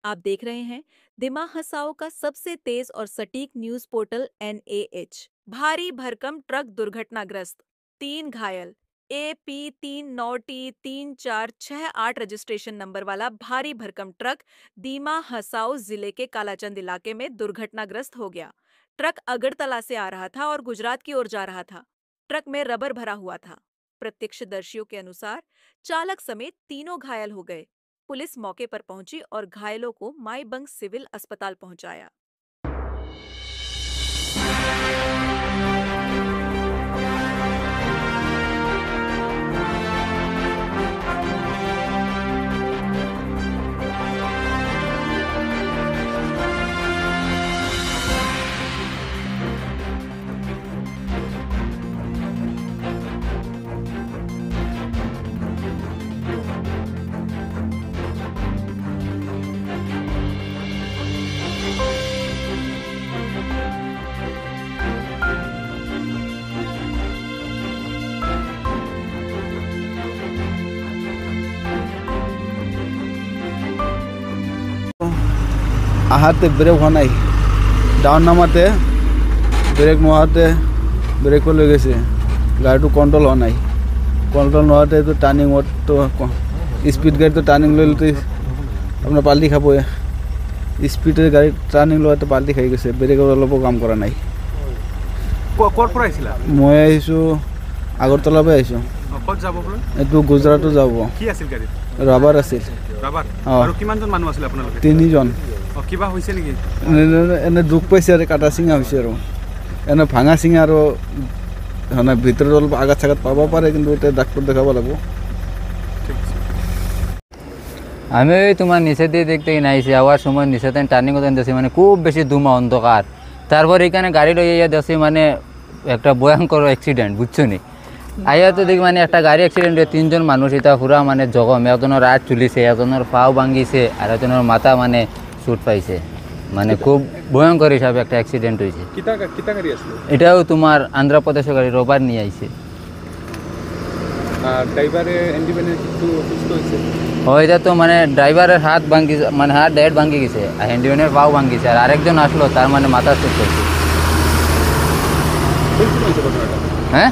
आप देख रहे हैं दिमाग हसाओ का सबसे तेज और सटीक न्यूज पोर्टल NAH। भारी भरकम ट्रक दुर्घटनाग्रस्त, 3 घायल। AP39T3468 रजिस्ट्रेशन नंबर वाला भारी भरकम ट्रक दीमा हसाओ जिले के कालाचंद इलाके में दुर्घटनाग्रस्त हो गया। ट्रक अगरतला से आ रहा था और गुजरात की ओर जा रहा था। ट्रक में रबर भरा हुआ था। प्रत्यक्षदर्शियों के अनुसार चालक समेत तीनों घायल हो गए। पुलिस मौके पर पहुंची और घायलों को माईबंग सिविल अस्पताल पहुंचाया। আহাতে ব্রেক হওয়া নাই, ডাউন নামাতে ব্রেক নোহাতে ব্রেক লৈ গেছে, গাড়িটো কন্ট্রোল হওয়া নাই। কন্ট্রোল নোহাতে তো টার্নিং তো স্পিড গাড়ি তো টার্নিং লইলে আপনার পাল্টি খাবই। স্পিডের গাড়ি টার্নিং লোৱাতে পাল্টি খাই গৈছে, ব্রেকৰ অলপো কাম কৰা নাই। ক'ৰ পৰা আহিছিলা? মই আহিছোঁ আগৰতলা পৰা আহিছোঁ। ক'ত যাব বোলে? এইটো গুজৰাটো যাব। কি আছিল গাড়ীত? ৰাবাৰ আছিল। ৰাবাৰ? অঁ। আৰু কিমানজন মানুহ আছিল আপোনালোকে? 3জন। কিবা হৈছে নেকি? এনে দুখ পাইছে আৰু কাটা চিঙা হৈছে আৰু এনে ভাঙা চিঙা আৰু মানে ভিতৰত অলপ আঘাত চাঘাত পাব পাৰে, কিন্তু এতিয়া ডাক্তৰ দেখাব লাগিব। আমি তোমার নিচে দিয়ে দেখতে নাইছি, আওয়ার সময় নিচে টার্নিং ওখানে দেখছি মানে খুব বেশি ধুমা অন্ধকার। তারপর এখানে গাড়ি লইয়া ইয়া দেখছি মানে একটা ভয়ঙ্কর অ্যাক্সিডেন্ট, বুঝছো নি? আইয়া তো দেখি মানে একটা গাড়ি অ্যাক্সিডেন্টে 3জন মানুষ এটা পুরা মানে জখম, একজনের রাত চুলিছে, একজনের পাও ভাঙিছে আর একজনের মাথা মানে চুট পাইছে। মানে খুব ভয়ঙ্কর হিসাবে একটা অ্যাক্সিডেন্ট হয়েছে। কিতা গাড়ি আছিল? এটাও তোমার আন্ধ্রপ্রদেশের গাড়ি, রোববার নিয়ে আইছে। ড্রাইভারে ইন্ডিপেন্ডেন্ট কিছু অসুস্থ হয়েছে? এটা তো মানে ড্রাইভারের হাত ভাঙি, মানে হাত ডাইরেক্ট ভাঙি গেছে, আর হ্যান্ডিম্যানের পাও ভাঙিছে, আর আরেকজন আসলো তার মানে মাথা চুট করছে। হয়েছে ঘটনাটা? হ্যাঁ।